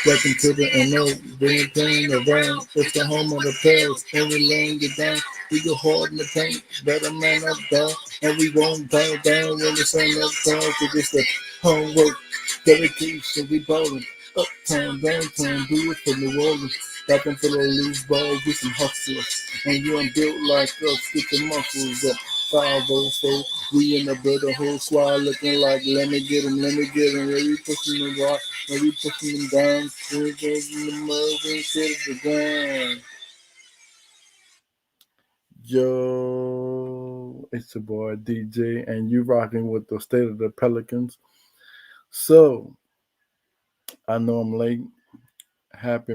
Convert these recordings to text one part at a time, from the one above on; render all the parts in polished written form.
Welcome to the NO, bring playing around. It's the home of the Pels, and we laying it down. We go hard in the paint, better man up down, and we won't bow down when the sun up comes. Cause it's the homework, dedication, we ballin'. Uptown, downtown, do it for New Orleans. Stop them for the loose balls, we some hustlers. And you ain't built like us, get your muscles up. 504, we in the building, whole squad looking like, let me get 'em. Yeah, we pushing the rock, yeah, we pushing them down. We goes in the mud, we set the ground. Yo, it's your boy DJ, and you rocking with the state of the Pelicans. So, I know I'm late. Happy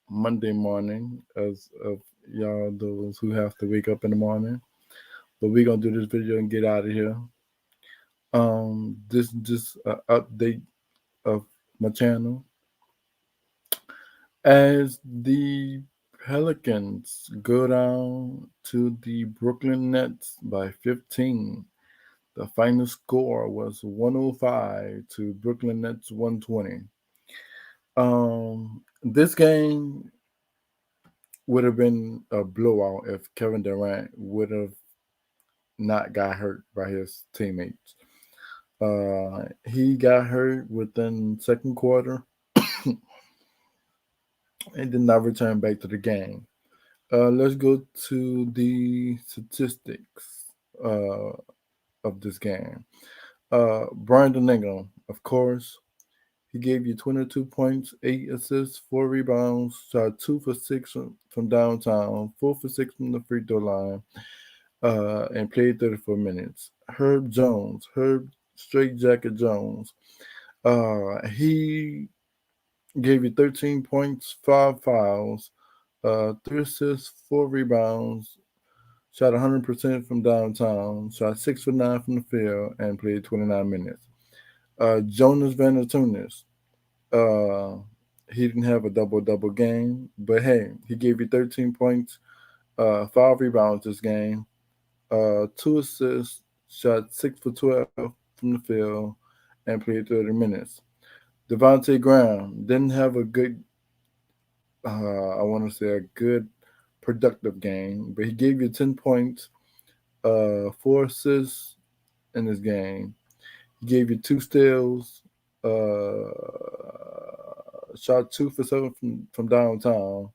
Monday morning, as of y'all those who have to wake up in the morning. But we gonna do this video and get out of here. This just an update of my channel as the Pelicans go down to the Brooklyn Nets by 15. The final score was 105 to Brooklyn Nets 120. This game would have been a blowout if Kevin Durant would have not got hurt by his teammates. He got hurt within second quarter and did not return back to the game. Let's go to the statistics uh, of this game. Brandon Ingram, of course, he gave you 22 points, 8 assists, 4 rebounds, shot 2 for 6 from downtown, 4 for 6 from the free throw line, and played 34 minutes. Herb Straight Jacket Jones, he gave you 13 points, 5 fouls, 3 assists, 4 rebounds, shot 100% from downtown, shot 6 for 9 from the field, and played 29 minutes. Jonas Valanciunas, uh, he didn't have a double double game, but hey, he gave you 13 points, 5 rebounds this game, 2 assists, shot 6 for 12 from the field, and played 30 minutes. Devontae Graham didn't have a good, I want to say a good productive game, but he gave you 10 points, 4 assists in this game. He gave you 2 steals, shot 2 for 7 from downtown,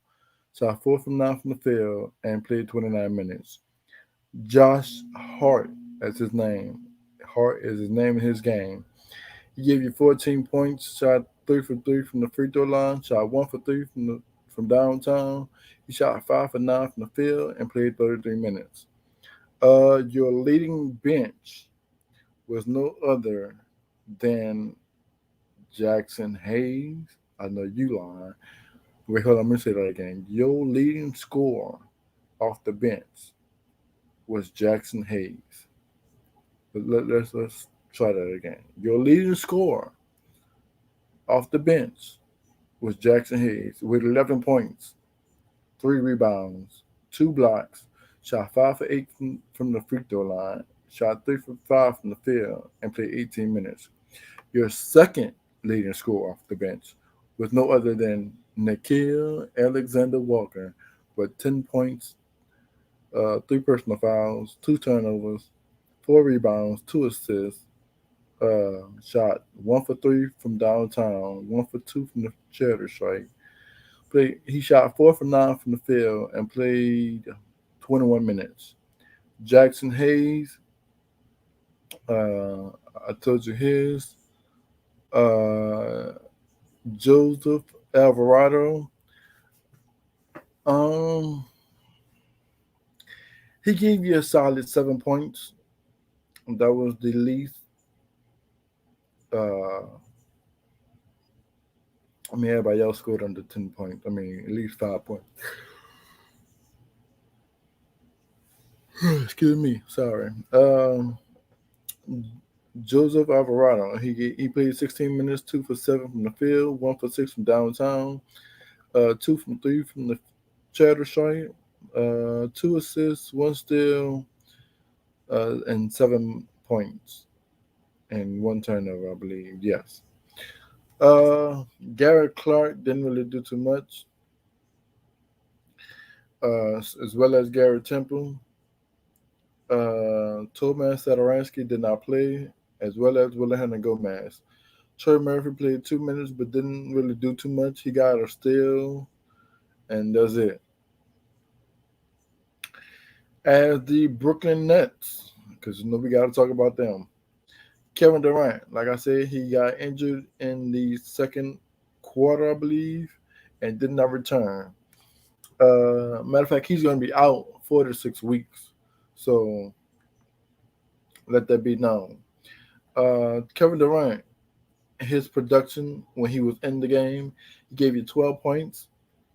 shot 4 from 9 from the field, and played 29 minutes. Josh Hart, that's his name. Hart is his name in his game. He gave you 14 points, shot 3 for 3 from the free throw line, shot 1 for 3 from downtown. He shot 5 for 9 from the field and played 33 minutes. Your leading bench was no other than Jackson Hayes. I know you lying. Wait, hold on. Let me say that again. Your leading scorer off the bench was Jackson Hayes. Let's try that again. Your leading scorer off the bench was Jackson Hayes with 11 points, 3 rebounds, 2 blocks, shot 5 for 8 from the free throw line, shot 3 for 5 from the field, and played 18 minutes. Your second leading scorer off the bench was no other than Nikhil Alexander Walker with 10 points, 3 personal fouls, 2 turnovers, 4 rebounds, 2 assists, shot 1 for 3 from downtown, 1 for 2 from the charity strike. He shot 4 for 9 from the field and played 21 minutes. Jackson Hayes, uh, I told you his. Uh, Joseph Alvarado, um, he gave you a solid 7 points. That was the least. Uh, I mean, everybody else scored under 10 points. I mean, at least 5 points. Excuse me. Sorry. Joseph Alvarado. He played 16 minutes, 2 for 7 from the field, 1 for 6 from downtown, 2 from 3 from the chatter strike, 2 assists, 1 steal, and 7 points and 1 turnover, I believe. Yes. Uh, Garrett Clark didn't really do too much, as well as Garrett Temple. Tomas Satoransky did not play, as well as Wilhelm Gomez. Trey Murphy played 2 minutes but didn't really do too much. He got a steal, and that's it. As the Brooklyn Nets, because we got to talk about them. Kevin Durant, like I said, he got injured in the second quarter, I believe, and did not return. Matter of fact, he's going to be out 4 to 6 weeks. So let that be known. Kevin Durant, his production when he was in the game, he gave you 12 points,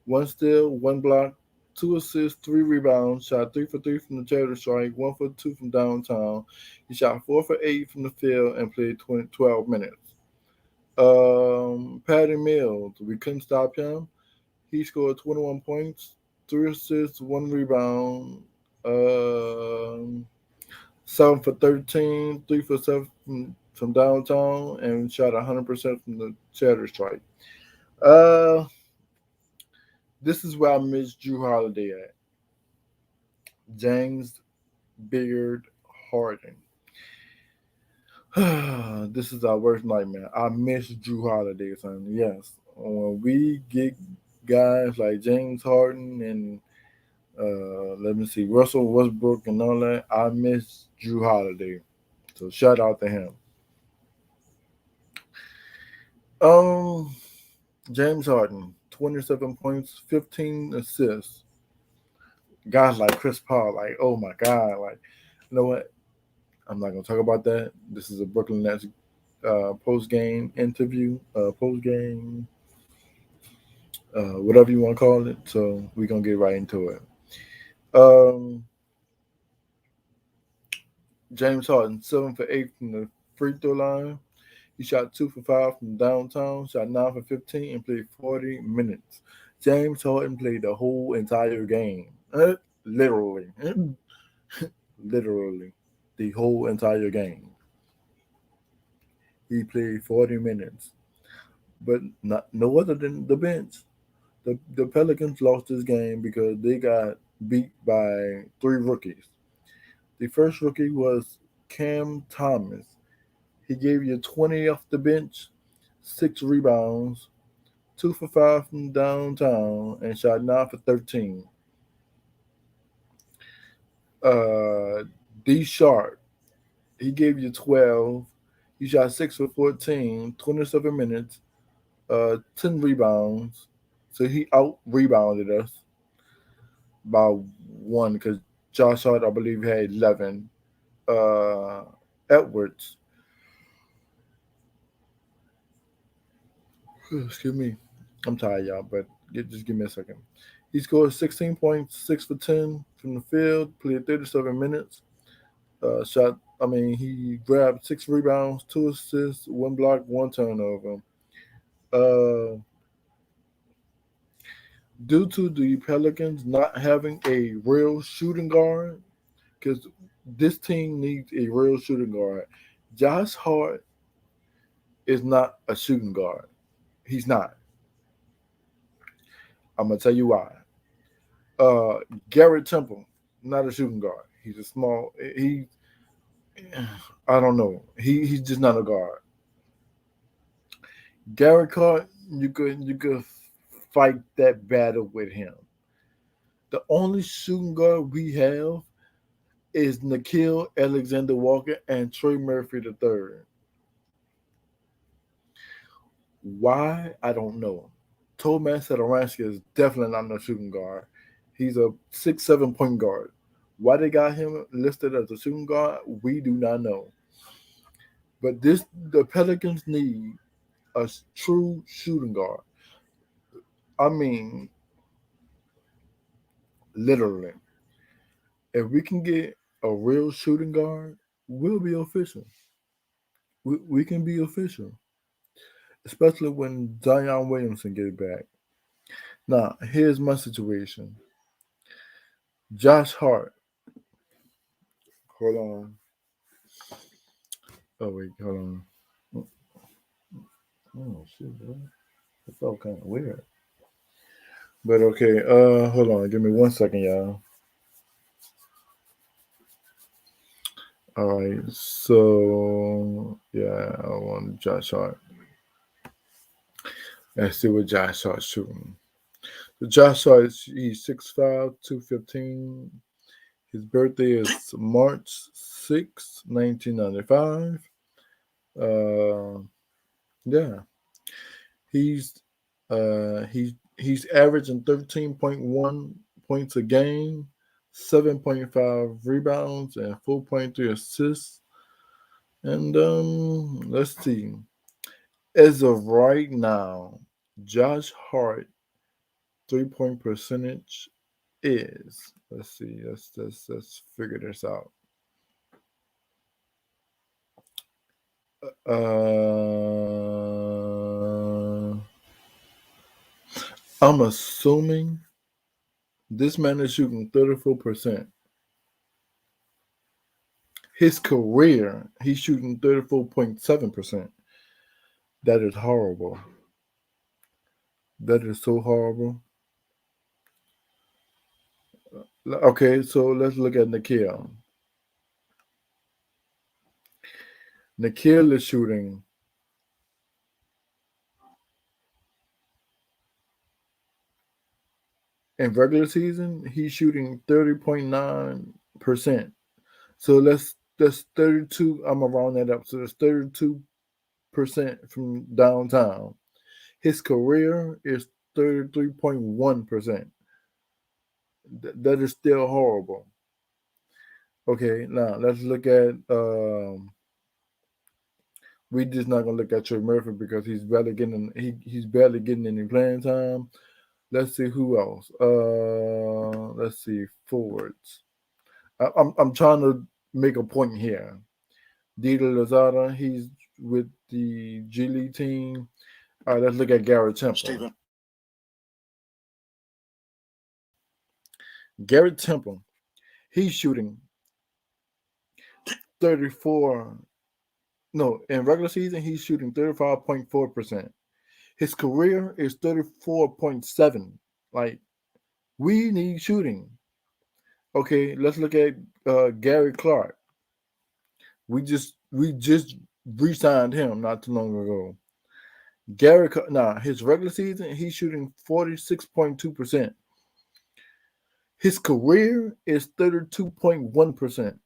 one steal, one block, two assists, three rebounds, shot 3 for 3 from the charity strike, 1 for 2 from downtown. He shot 4 for 8 from the field and played 12 minutes. Patty Mills, we couldn't stop him. He scored 21 points, three assists, one rebound, 7 for 13, 3 for 7 from downtown, and shot 100% from the chatter strike. Uh, this is where I miss Drew Holiday at. James Beard Harden. This is our worst nightmare. I miss Drew Holiday, son. Yes, when we get guys like James Harden and let me see, Russell Westbrook and all that, I miss Drew Holiday. So shout out to him. Um, James Harden, 27 points, 15 assists. Guys like Chris Paul, like, oh my God, like, you know what? I'm not gonna talk about that. This is a Brooklyn Nets post game interview, post game, whatever you want to call it. So we're gonna get right into it. Um, James Harden, 7 for 8 from the free throw line. He shot 2 for 5 from downtown, shot 9 for 15, and played 40 minutes. James Harden played the whole entire game. Literally. Literally. The whole entire game. He played 40 minutes. But not no other than the bench. The Pelicans lost this game because they got beat by three rookies. The first rookie was Cam Thomas. He gave you 20 off the bench, 6 rebounds, 2 for 5 from downtown, and shot 9 for 13. Uh, D Sharp, he gave you 12. He shot 6 for 14, 27 minutes, 10 rebounds. So he out rebounded us by one because Josh Hart, I believe, had 11. Uh, Edwards, excuse me, I'm tired, y'all, but just give me a second. He scored 16 points, 6 for 10 from the field, played 37 minutes. He grabbed 6 rebounds, 2 assists, one block, one turnover. Uh, Due to the Pelicans not having a real shooting guard, because this team needs a real shooting guard. Josh Hart is not a shooting guard. He's not. I'm gonna tell you why. Uh, Garrett Temple, not a shooting guard. He's a small. I don't know. He's just not a guard. Garrett Clark, you could fight that battle with him. The only shooting guard we have is Nikhil Alexander Walker and Trey Murphy III. Why? I don't know. Tomas Satoransky is definitely not no shooting guard. He's a 6'7" point guard. Why they got him listed as a shooting guard, we do not know. But the Pelicans need a true shooting guard. I mean, literally. If we can get a real shooting guard, we'll be official. We can be official, especially when Zion Williamson get back. Now, here's my situation. Josh Hart. Hold on. Oh wait, hold on. Oh shit, bro. That felt kind of weird. But okay, hold on, give me 1 second, y'all. All right, so yeah, I want Josh Hart. Let's see what Josh Hart's shooting. So Josh Hart, he's 6'5", 215. His birthday is March 6th, 1995. Uh, yeah, he's he's averaging 13.1 points a game, 7.5 rebounds, and 4.3 assists. And let's see. As of right now, Josh Hart 3-point percentage is. Let's see. Let's figure this out. Uh, I'm assuming this man is shooting 34%. His career, he's shooting 34.7%. That is horrible. That is so horrible. Okay, so let's look at Nikhil. Nikhil is shooting in regular season. He's shooting 30.9%. So that's 32. I'm gonna round that up. So that's 32% from downtown. His career is 33.1%. That is still horrible. Okay, now let's look at. We just not gonna look at Trey Murphy because he's barely getting any playing time. Let's see who else. Let's see forwards. I'm trying to make a point here. Dita Lozada, he's with the G League team. All right, let's look at Garrett Temple. Stephen. Garrett Temple, he's shooting 34. No, in regular season, he's shooting 35.4%. His career is 34.7. Like, we need shooting. Okay, let's look at Gary Clark. We just re-signed him not too long ago. Now his regular season, he's shooting 46.2%. His career is 32.1%.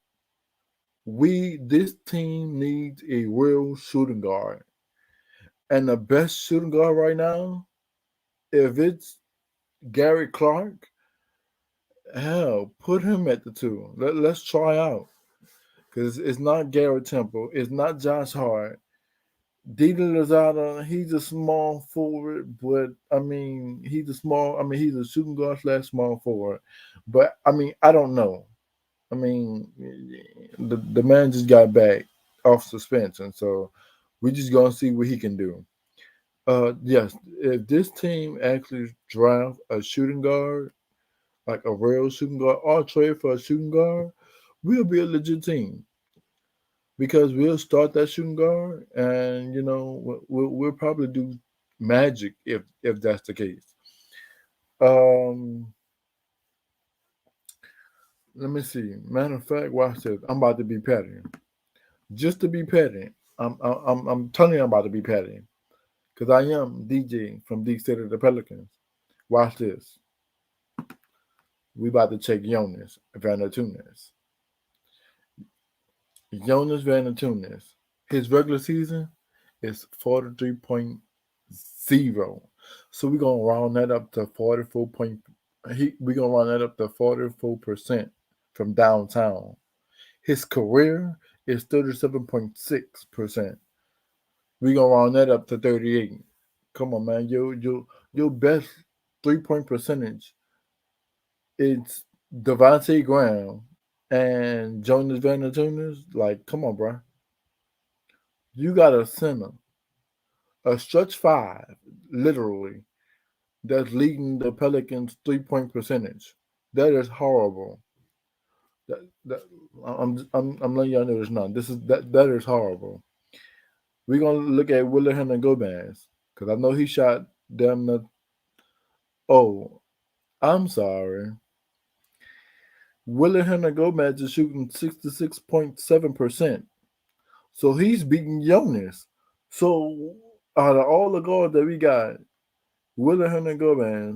This team needs a real shooting guard. And the best shooting guard right now, if it's Gary Clark, hell, put him at the two. Let's try out. Because it's not Garrett Temple. It's not Josh Hart. Dita Lozada, he's a small forward, but he's a shooting guard slash small forward. But I mean, I don't know. I mean, the man just got back off suspension, so we just gonna see what he can do. Yes, if this team actually draft a shooting guard, like a real shooting guard, or trade for a shooting guard, we'll be a legit team because we'll start that shooting guard, and we'll probably do magic if that's the case. Um, Let me see. Matter of fact, watch this. I'm about to be petty. Just to be petty, I'm telling you I'm about to be petty because I am DJ from the State of the Pelicans. Watch this. We about to check Jonas Valanciunas. Jonas Valanciunas. His regular season is 43.0. So we're gonna round that up to 44 point. We're gonna round that up to 44% from downtown. His career is 37.6%. We're gonna round that up to 38. Come on, man. Your best 3-point percentage is Devontae Graham and Jonas Valanciunas. Like, come on, bro. You got a center, a stretch five, literally, that's leading the Pelicans 3-point percentage. That is horrible. That I'm letting y'all know it's not. That is horrible. We're gonna look at Willerton and Gomez because I know he shot them. Oh, I'm sorry. Willerton and Gomez is shooting 66.7%. So he's beating Jonas. So out of all the guards that we got, Willerton and Gomez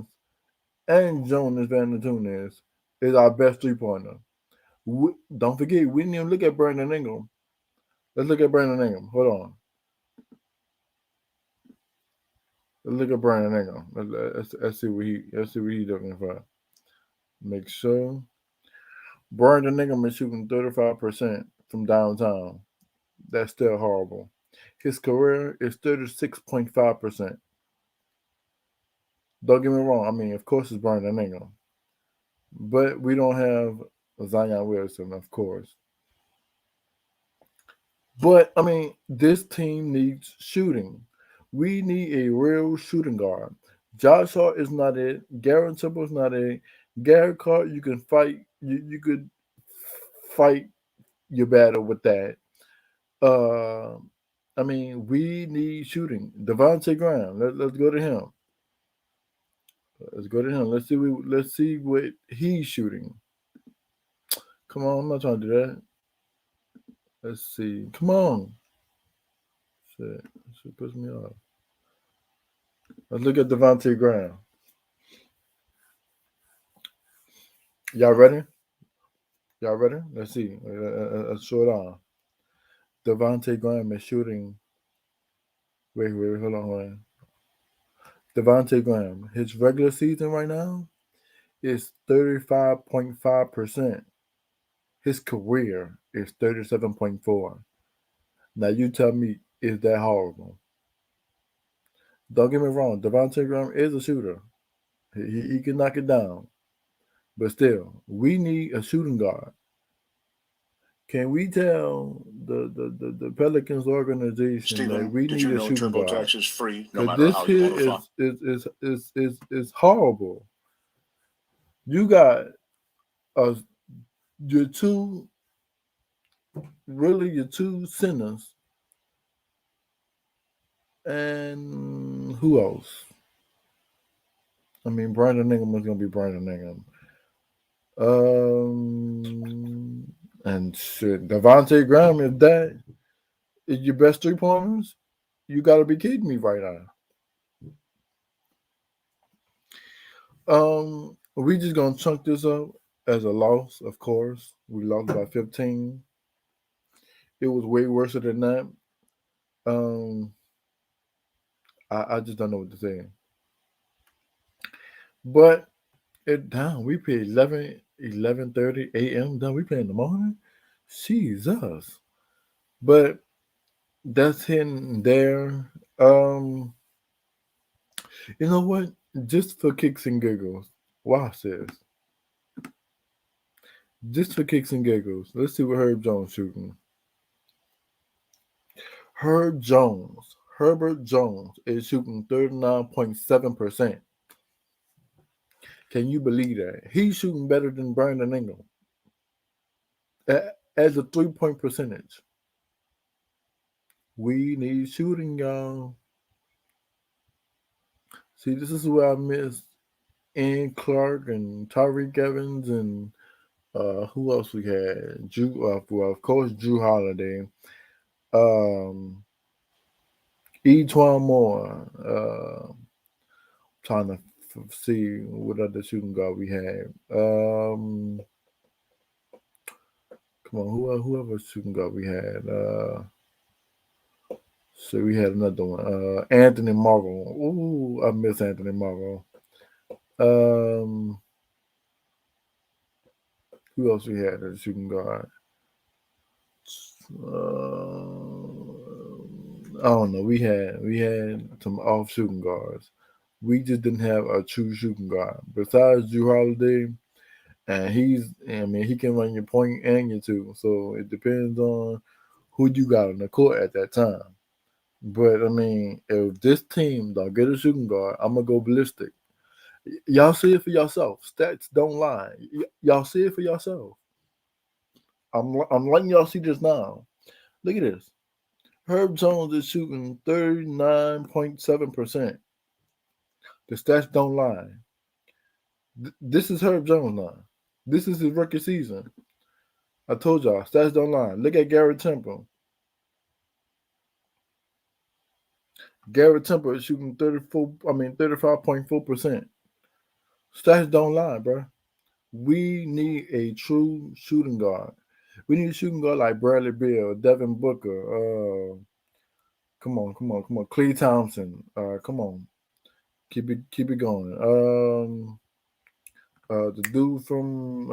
and Jonas Valanciunas is our best 3-pointer. Don't forget, we didn't even look at Brandon Ingram. Let's look at Brandon Ingram. Hold on. Let's look at Brandon Ingram. Let's see what he's looking for. Make sure Brandon Ingram is shooting 35% from downtown. That's still horrible. His career is 36.5%. Don't get me wrong. I mean, of course, it's Brandon Ingram, but we don't have Zion Wilson, of course. But I mean, this team needs shooting. We need a real shooting guard. Josh Hart is not it. Garrett Temple is not it. Gary Clark, you can fight. You could fight your battle with that. Uh, I mean, we need shooting. Devontae Graham. Let's go to him. Let's go to him. Let's see what he's shooting. Come on, I'm not trying to do that. Let's see. Come on. Shit puts me off. Let's look at Devontae Graham. Y'all ready? Y'all ready? Let's see. Let's show it on. Devontae Graham is shooting. Wait, hold on. Devontae Graham, his regular season right now is 35.5%. His career is 37.4. Now you tell me, is that horrible? Don't get me wrong, Devontae Graham is a shooter. He can knock it down. But still, we need a shooting guard. Can we tell the Pelicans organization that Steven, we did need you a know shooting guard? TurboTax is free no Because matter this how you here want to fly? is horrible. You got uh, your two your two centers, and who else? I mean, Brandon Ingram is gonna be Brandon Ingram. And shit, Devontae Graham, if that is your best 3-pointers, you gotta be kidding me right now. We just gonna chunk this up as a loss, of course. We lost by 15. It was way worse than that. Um, I just don't know what to say. But it down. We played 11:30 a.m. Down. We play in the morning. Jesus. But that's hitting there. Um, you know what? Just for kicks and giggles. Watch this. Just for kicks and giggles. Let's see what Herb Jones shooting. Herbert Jones is shooting 39.7%. Can you believe that? He's shooting better than Brandon Ingram as a 3-point percentage. We need shooting, y'all. See, this is where I missed Ian Clark and Tyreek Evans and who else we had? Well, of course, Drew Holiday. Um, Etwan Moore. Trying to see what other shooting guard we had. Come on, whoever shooting guard we had. So we had another one. Anthony Morrow. Ooh, I miss Anthony Morrow. Um, who else we had as a shooting guard? I don't know. We had some off shooting guards. We just didn't have a true shooting guard. Besides Drew Holiday, and I mean, he can run your point and your two. So it depends on who you got on the court at that time. But I mean, if this team don't get a shooting guard, I'm gonna go ballistic. Y'all see it for yourself. Stats don't lie. Y'all see it for yourself. I'm letting y'all see this now. Look at this. Herb Jones is shooting 39.7%. The stats don't lie. This is Herb Jones now. This is his rookie season. I told y'all, stats don't lie. Look at Garrett Temple. Garrett Temple is shooting 35.4%. Stats don't lie, bro. We need a true shooting guard. We need a shooting guard like Bradley Beal, Devin Booker. Come on. Klay Thompson. Come on. Keep it going. The dude from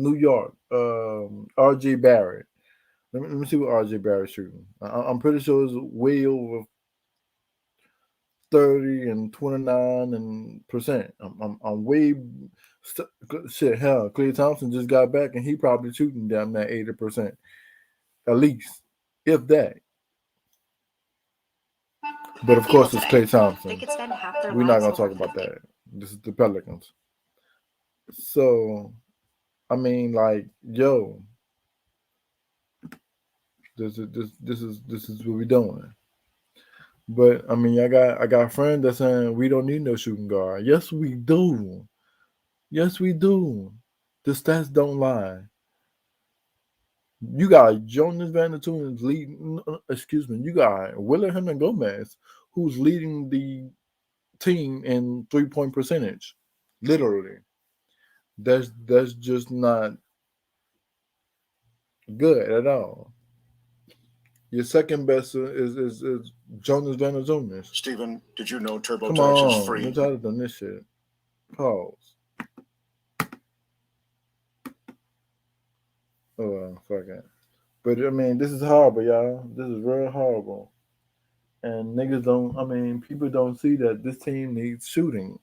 New York, R.J. Barrett. Let me see what R.J. Barrett's shooting. I'm pretty sure it's way over 30 and 29 and percent. I'm way shit. Hell, Klay Thompson just got back and he probably shooting down that 80% at least, if that. But of course, it's Klay Thompson. We're not gonna talk about that. This is the Pelicans. So I mean, like, yo, this is what we doing. But I mean, I got friends that saying we don't need no shooting guard. Yes, we do. Yes, we do. The stats don't lie. You got Jonas Valanciunas leading. Excuse me. You got Willie Gomez, who's leading the team in 3-point percentage. Literally, that's just not good at all. Your second best is Jonas Valanciunas. Steven, did you know Come TurboTax is on, free? you're tired of doing this shit. Pause. Oh well, fuck it. But I mean, this is horrible, y'all. This is real horrible. And niggas don't. I mean, people don't see that this team needs shooting.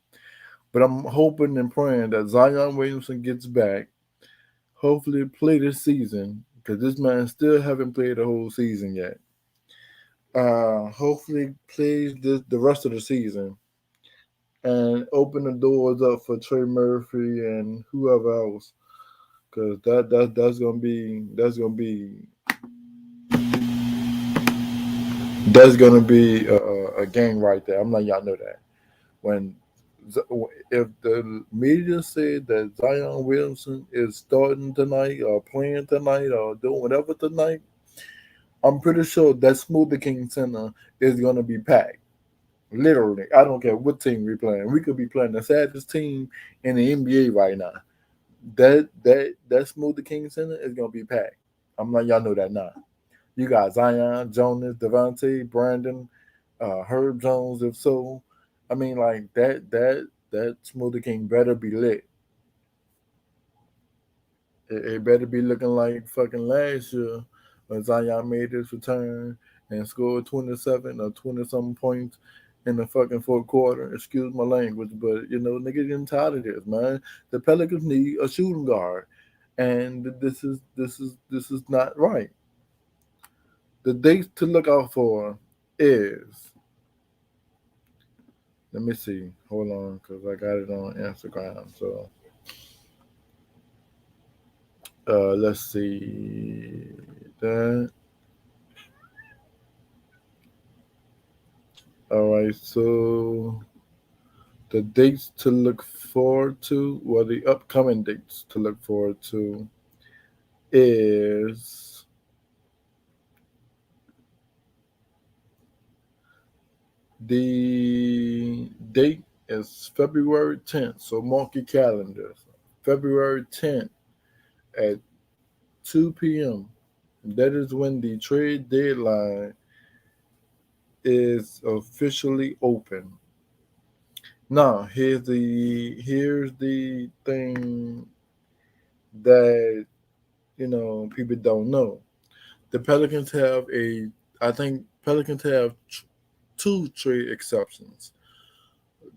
But I'm hoping and praying that Zion Williamson gets back. Hopefully, play this season because this man still haven't played the whole season yet. Hopefully, plays the rest of the season and open the doors up for Trey Murphy and whoever else. Cause that's gonna be a game right there. I'm letting y'all know that when if the media said that Zion Williamson is starting tonight or playing tonight or doing whatever tonight, I'm pretty sure that Smoothie King Center is gonna be packed. Literally, I don't care what team we playing. We could be playing the saddest team in the NBA right now. That Smoothie King Center is gonna be packed. I'm letting y'all know that now. You got Zion, Jonas, Devontae, Brandon, Herb Jones. If so, I mean, like that Smoothie King better be lit. It better be looking like fucking last year when Zion made his return and scored 27 or 20 something points in the fucking fourth quarter. Excuse my language, but niggas getting tired of this, man. The Pelicans need a shooting guard, and this is not right. The dates to look out for is, let me see. Hold on, because I got it on Instagram. So let's see that. All right, so the dates to look forward to, well, the upcoming dates to look forward to is the date is February 10th. So mark your calendars. February 10th at 2 p.m. That is when the trade deadline is officially open. Now, here's the thing that people don't know. The Pelicans have I think Pelicans have two trade exceptions.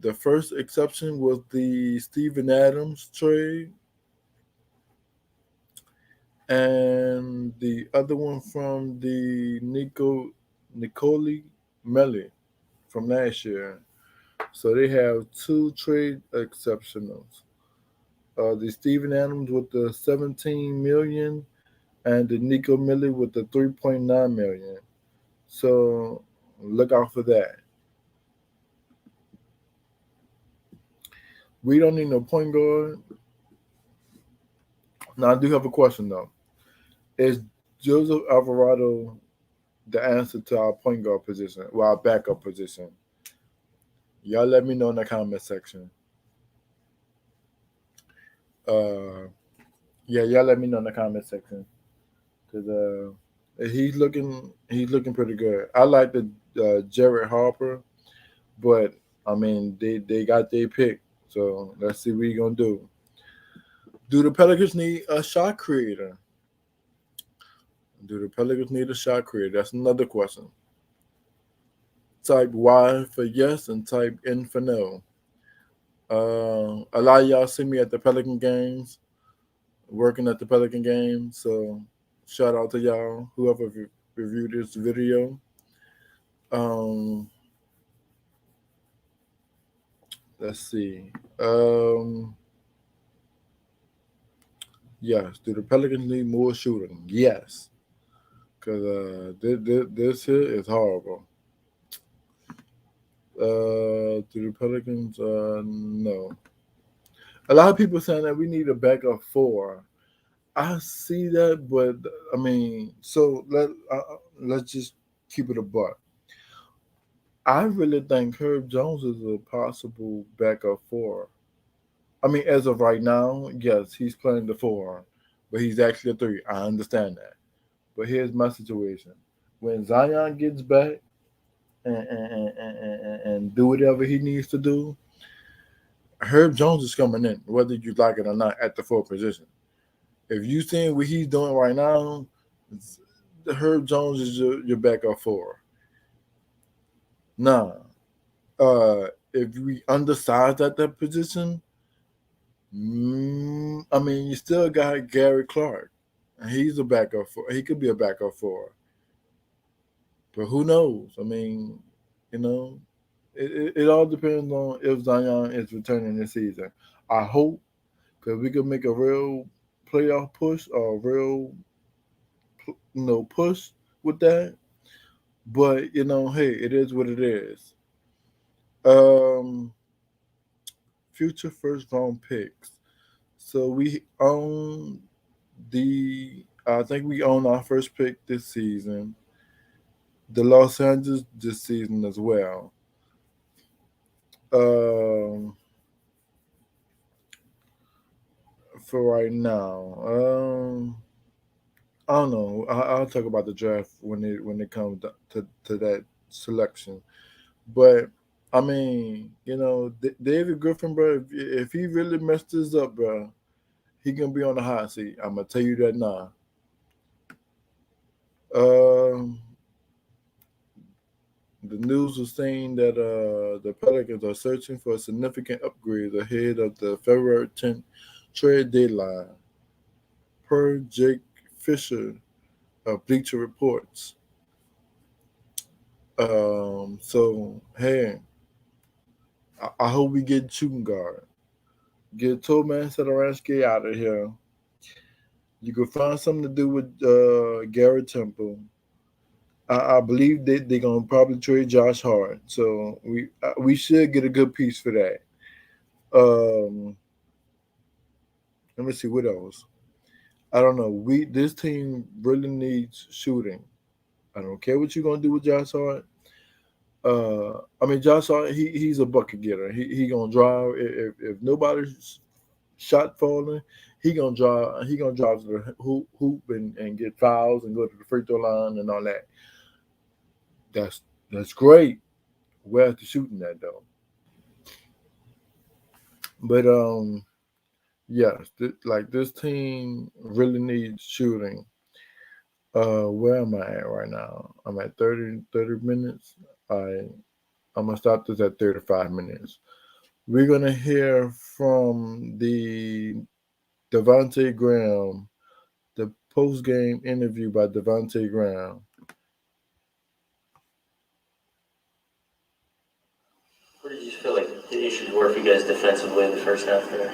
The first exception was the Steven Adams trade, and the other one from the Nicoli Melli from last year. So they have two trade exceptionals. The Steven Adams with the 17 million and the Nico Millie with the 3.9 million. So look out for that. We don't need no point guard. Now I do have a question though. Is Joseph Alvarado the answer to our point guard position, well, our backup position? Y'all let me know in the comment section. Uh, yeah, y'all let me know in the comment section because he's looking pretty good. I like the Jared Harper, but I mean they got their pick, so let's see what he gonna do. Do the Pelicans need a shot creator? Do the Pelicans need a shot creator? That's another question. Type Y for yes and type N for no. A lot of y'all see me at the Pelican games, working at the Pelican games. So shout out to y'all, whoever reviewed this video. Um, let's see. Um, yes. Do the Pelicans need more shooting? Yes, because this here is horrible. Do the Pelicans? No. A lot of people saying that we need a backup four. I see that, but I mean, so let's just keep it a buck. I really think Herb Jones is a possible backup four. I mean, as of right now, yes, he's playing the four, but he's actually a three. I understand that. But here's my situation: when Zion gets back and do whatever he needs to do, Herb Jones is coming in, whether you like it or not, at the four position. If you seeing what he's doing right now, Herb Jones is your backup four. Nah, if we undersized at that position, I mean, you still got Gary Clark. And he's a backup for. He could be a backup for, but who knows? I mean, you know, it all depends on if Zion is returning this season. I hope because we could make a real playoff push or a real push with that. But hey, it is what it is. Um, future first round picks. So we own the. I think we own our first pick this season. The Los Angeles this season as well. Um, for right now, I don't know. I'll talk about the draft when it comes to that selection. But I mean, David Griffin, bro. If he really messed this up, bro, he gonna be on the hot seat. I'm gonna tell you that now. Um, the news was saying that the Pelicans are searching for significant upgrades ahead of the February 10th trade deadline, per Jake Fisher of Bleacher Reports. So hey, I hope we get shooting guard. Get Toman Satoransky out of here. You could find something to do with Garrett Temple. I believe they're gonna probably trade Josh Hart, so we should get a good piece for that. Um, let me see what else. I don't know. This team really needs shooting. I don't care what you're gonna do with Josh Hart. I mean Josh Hart, he's a bucket getter. He gonna drive if nobody's shot falling. He gonna drive. He gonna drive to the hoop and get fouls and go to the free throw line and all that. That's that's great. Where's the shooting that though? But yes, like this team really needs shooting. Where am I at right now? I'm at 30 minutes. I I'm gonna stop this at 35 minutes. We're gonna hear from the Devontae Graham, the post game interview by Devontae Graham. What did you feel like the issues were for you guys defensively in the first half there?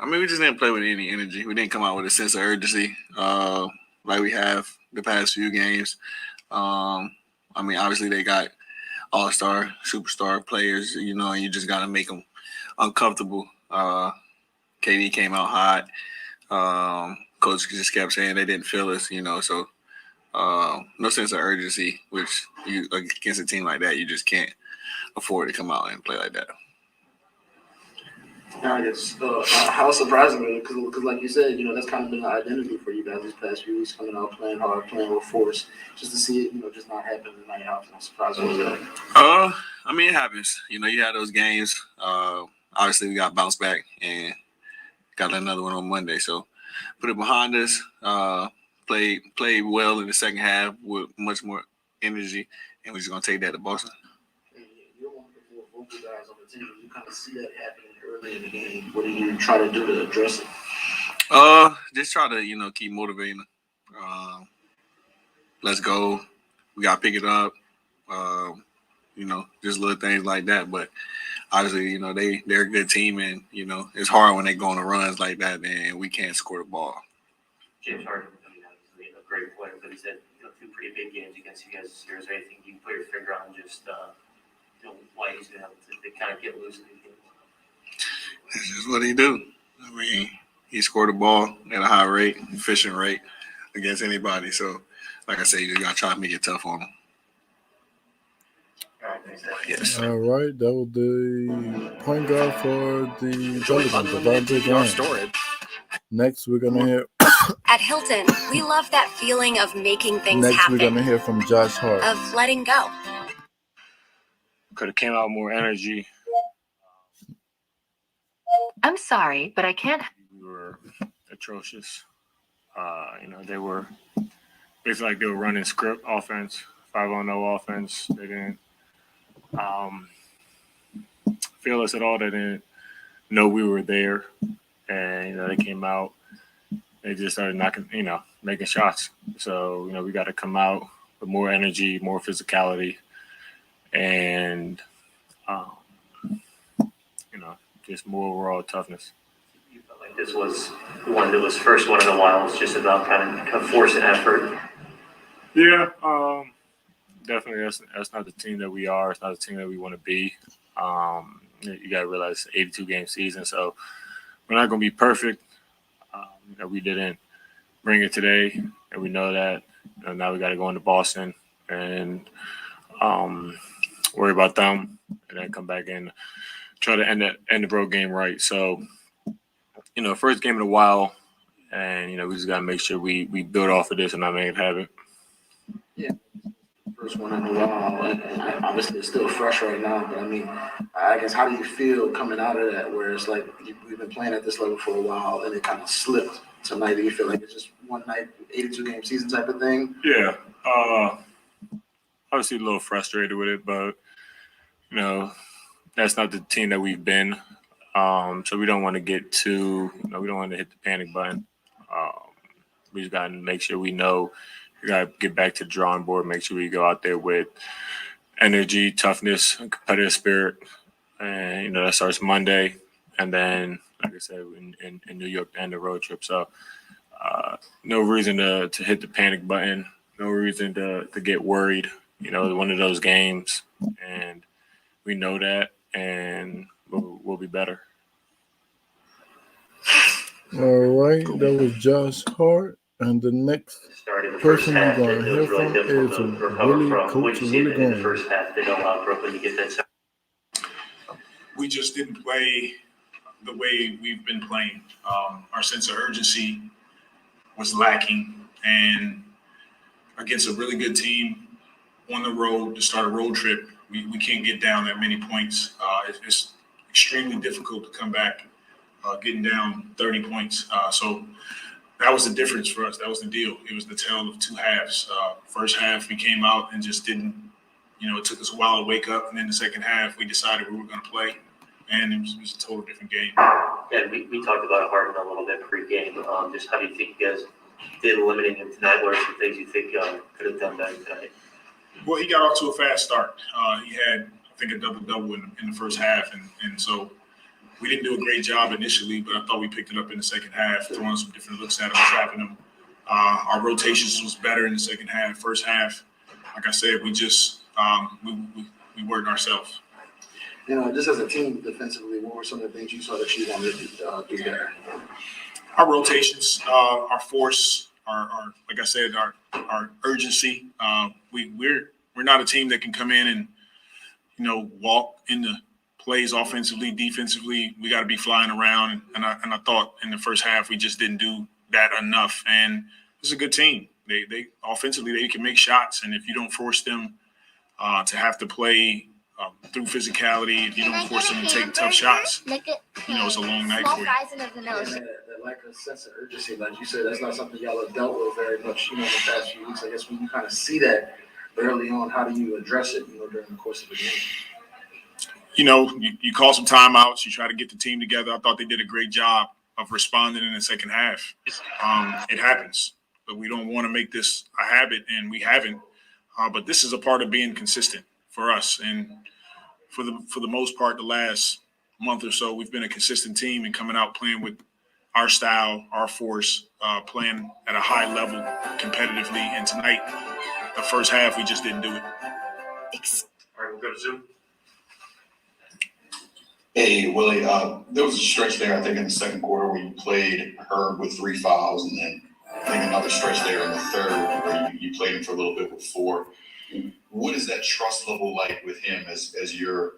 I mean, we just didn't play with any energy. We didn't come out with a sense of urgency, like we have the past few games. I mean, obviously they got all-star, superstar players, and you just got to make them uncomfortable. KD came out hot. Coach just kept saying they didn't feel us, so no sense of urgency, which you against a team like that, you just can't afford to come out and play like that. I guess how surprising it is because, like you said, that's kind of been the identity for you guys these past few weeks, coming out playing hard, playing with force. Just to see it, just not happen tonight. How surprising was that? I mean, it happens. You had those games. Obviously, we got bounced back and got another one on Monday. So put it behind us. Played well in the second half with much more energy, and we're just gonna take that to Boston. You're one of the more vocal guys on the team. You kind of see that happening early in the game. What do you try to do to address it? Just try to keep motivating. Let's go. We gotta pick it up. Just little things like that. But obviously, they're a good team, and it's hard when they go on the runs like that, and we can't score the ball. James Harden, obviously a great player, but he's had two pretty big games against you guys this year. Is there anything you can put your finger on just why he's been able to kind of get loose in these games? This is what he do. I mean, he scored the ball at a high rate, efficient rate against anybody. So, like I said, you just got to try to make it tough on him. All right, thanks, Dad. Yes. All right, that was the point guard for the Pelicans, Devontae Graham. Next, we're gonna hear. At Hilton, we love that feeling of making things Next, happen. we're gonna hear from Josh Hart. Of letting go. Could have came out more energy. I'm sorry, but I can't. We were atrocious. They were basically like they were running script offense, 5-on-0 offense. They didn't feel us at all. They didn't know we were there. And, they came out. They just started making shots. So, we got to come out with more energy, more physicality, and, just more overall toughness. You felt like this was one that was first one in a while. It's just about kind of force and effort. Yeah, definitely. That's not the team that we are. It's not the team that we want to be. You got to realize it's an 82-game season, so we're not going to be perfect. We didn't bring it today, and we know that. Now we got to go into Boston and worry about them, and then come back and try to end the road game right. So, first game in a while, and we just got to make sure we build off of this and not make it happen. Yeah, first one in a while, and obviously it's still fresh right now. But I mean, I guess how do you feel coming out of that, where it's like we've been playing at this level for a while, and it kind of slipped tonight? Do you feel like it's just one night, 82-game season type of thing? Yeah, obviously a little frustrated with it, but that's not the team that we've been. So we don't want to get too, we don't want to hit the panic button. We just got to make sure we know we got to get back to the drawing board, make sure we go out there with energy, toughness, and competitive spirit. And, that starts Monday. And then, like I said, in New York to end the road trip. So no reason to hit the panic button, no reason to get worried. One of those games. And we know that, and we'll be better. All right, that was Josh Hart. And the next person we're going to hear from is Coach Willie in the Green. first half that allowed Brooklyn to get that. We just didn't play the way we've been playing. Our sense of urgency was lacking, and against a really good team on the road to start a road trip, we can't get down that many points. It's extremely difficult to come back getting down 30 points. So that was the difference for us. That was the deal. It was the tale of two halves. First half, we came out and just didn't, it took us a while to wake up. And then the second half, we decided we were going to play. And it was a total different game. Yeah, we talked about Harden a little bit pre-game. Just how do you think you guys did eliminating him tonight? What are some things you think could have done better tonight? Well, he got off to a fast start. He had, I think, a double-double in the first half. And so we didn't do a great job initially, but I thought we picked it up in the second half, throwing some different looks at him, trapping him. Our rotations was better in the second half. First half, like I said, we just we worked ourselves. Just as a team defensively, what were some of the things you saw that you wanted to do better? Our rotations, our force, our like I said, our urgency. We're not a team that can come in and walk into plays offensively, defensively. We got to be flying around, and I thought in the first half we just didn't do that enough. And it's a good team. They offensively they can make shots, and if you don't force them to have to play through physicality, if you don't force them to take tough shots, it's a long night for you. That lack of sense of urgency, like you said, that's not something y'all have dealt with very much, in the past few weeks. I guess when you kind of see that early on, how do you address it, during the course of the game? You call some timeouts. You try to get the team together. I thought they did a great job of responding in the second half. It happens, but we don't want to make this a habit, and we haven't. But this is a part of being consistent for us, and for the most part, the last month or so, we've been a consistent team and coming out playing with our style, our force, playing at a high level competitively. And tonight, the first half, we just didn't do it. All right, we'll go to Zoom. Hey, Willie, there was a stretch there, I think, in the second quarter where you played Herb with 3 fouls, and then I think another stretch there in the third where you played him for a little bit with 4. What is that trust level like with him as you're,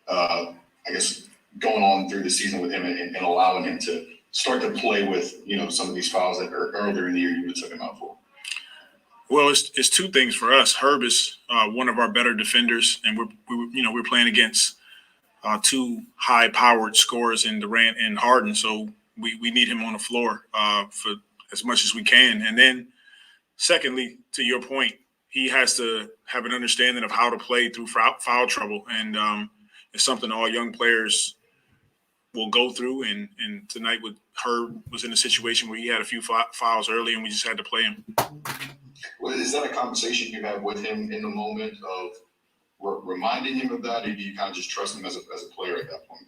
I guess, going on through the season with him and allowing him to start to play with, some of these fouls that earlier in the year you took him out for? Well, it's 2 things for us. Herb is one of our better defenders, and we're playing against 2 high-powered scorers in Durant and Harden, so we need him on the floor for as much as we can. And then, secondly, to your point, he has to have an understanding of how to play through foul trouble, and it's something all young players will go through. And tonight, with Herb was in a situation where he had a few fouls early, and we just had to play him. Well, is that a conversation you have with him in the moment of reminding him of that, or do you kind of just trust him as a player at that point?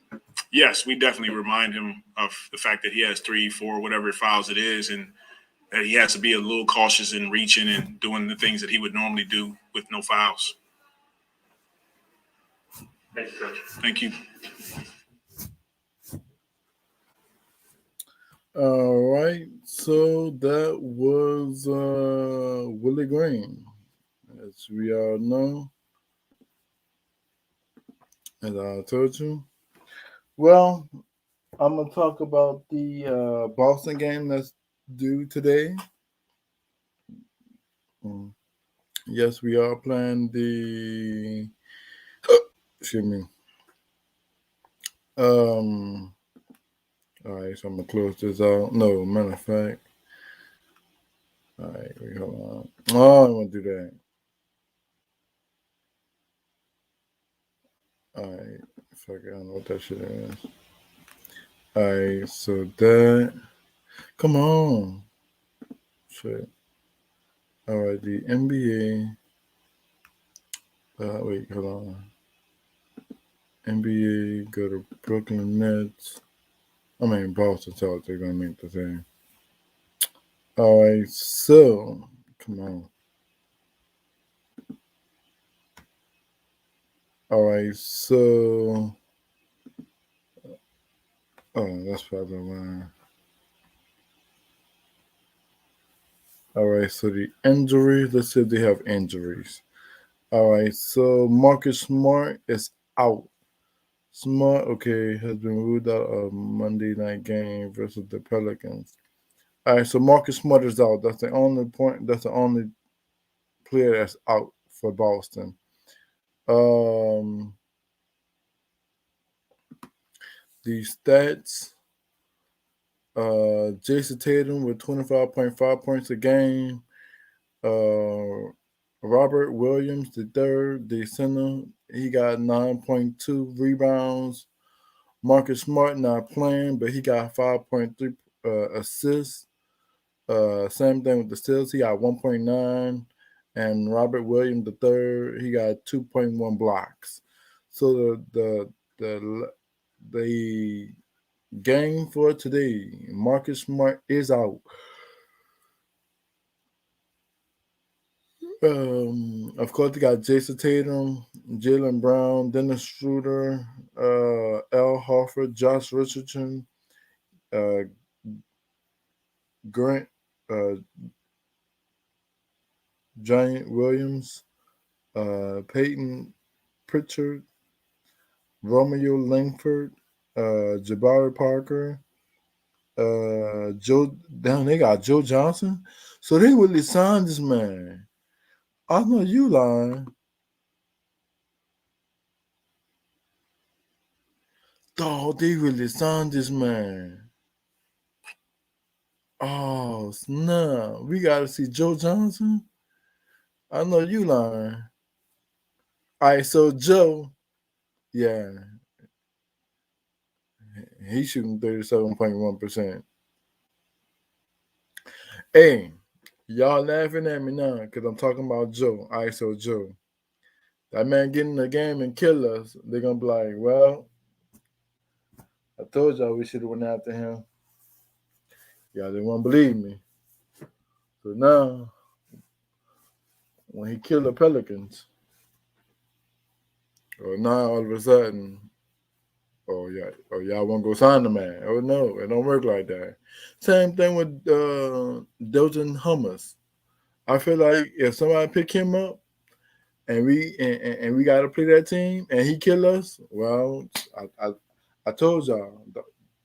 Yes, we definitely remind him of the fact that he has 3, 4, whatever fouls it is, and that he has to be a little cautious in reaching and doing the things that he would normally do with no fouls. Thank you, Coach. Thank you. All right, so that was Willie Green, as we all know, as I told you. Well, I'm gonna talk about the Boston game that's due today. Yes, we are playing the. Excuse me. All right, so I'm gonna close this out. No, matter of fact. All right, wait, hold on. Oh, I want to do that. All right, fuck it, I don't know what that shit is. All right, so that. Come on. Shit. All right, the NBA. Wait, hold on. NBA go to Brooklyn Nets. I mean, Boston Celtics gonna make the same. All right, so come on. All right, so that's probably why. All right, so the injuries. Let's see if they have injuries. All right, so Marcus Smart is out. Smart, okay, has been ruled out of Monday night game versus the Pelicans. All right, so Marcus Smart is out. That's the only point. That's the only player that's out for Boston. The stats. Jason Tatum with 25.5 points a game. Robert Williams, the third, the center, he got 9.2 rebounds. Marcus Smart not playing, but he got 5.3 assists. Same thing with the steals, he got 1.9. And Robert Williams, the third, he got 2.1 blocks. So the game for today, Marcus Smart is out. Of course, they got Jason Tatum, Jalen Brown, Dennis Schroeder, Al Horford, Josh Richardson, uh, Grant, Giant Williams, Peyton Pritchard, Romeo Langford, Jabari Parker, Joe. Down they got Joe Johnson. So they really signed this man. I know you lying. Dog, they really signed this man. Oh snap! We gotta see Joe Johnson. I know you lying. All right, so Joe, yeah, he's shooting 37.1%. Hey, y'all laughing at me now because I'm talking about Joe. All right, so Joe, that man get in the game and kill us. They're gonna be like, well, I told y'all we should have went after him. Y'all didn't want to believe me. So now, when he killed the Pelicans, or now all of a sudden, oh y'all want to go sign the man? Oh no, it don't work like that. Same thing with Dojan Hummus. I feel like if somebody pick him up and we got to play that team and he kill us, well, I told y'all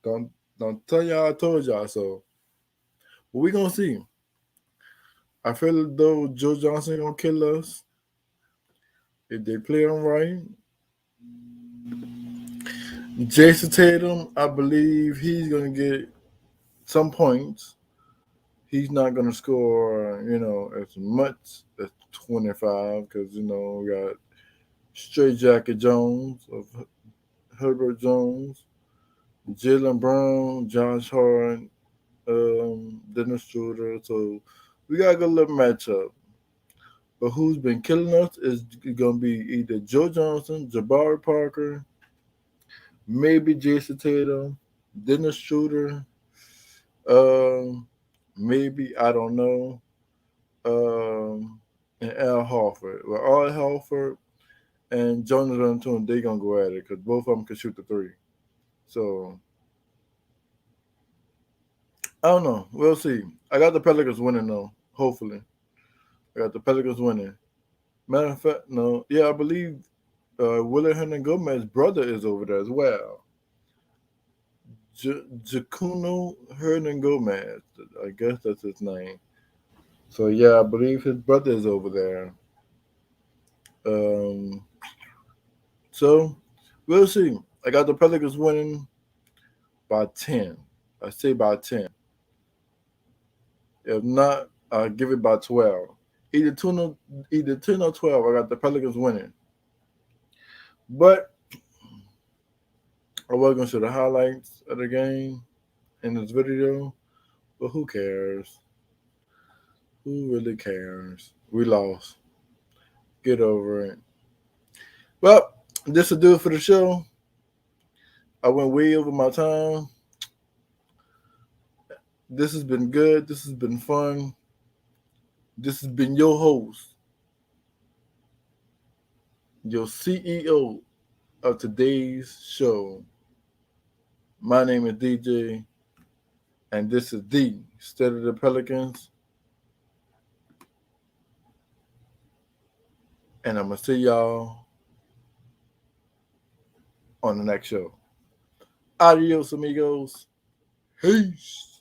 don't don't tell y'all I told y'all. So we gonna see. I feel as though Joe Johnson gonna kill us if they play him right. Jason Tatum, I believe he's gonna get some points. He's not gonna score, as much as 25 because we got Straight Jacket Jones of Herbert Jones, Jalen Brown, Josh Hart, Dennis Schroeder. So we got a good little matchup. But who's been killing us is gonna be either Joe Johnson, Jabari Parker, maybe Jason Tatum, Dennis Schroeder, maybe I don't know, and Al Horford. Well, Al Horford and Jonathan Tune, they gonna go at it because both of them can shoot the three. So I don't know. We'll see. I got the Pelicans winning though. Hopefully, I got the Pelicans winning. Matter of fact, no, yeah, I believe Willie Hernan Gomez's brother is over there as well. Jacuno Hernan Gomez, I guess that's his name. So yeah, I believe his brother is over there. Um, so we'll see. I got the Pelicans winning by 10. I say by 10. If not, I'll give it by 12. Either 10 or 12. I got the Pelicans winning. But I was gonna show the highlights of the game in this video. But who cares? Who really cares? We lost. Get over it. Well, this will do it for the show. I went way over my time. This has been good. This has been fun. This has been your host, your CEO of today's show. My name is DJ, and this is the State of the Pelicans. And I'm going to see y'all on the next show. Adios, amigos. Peace.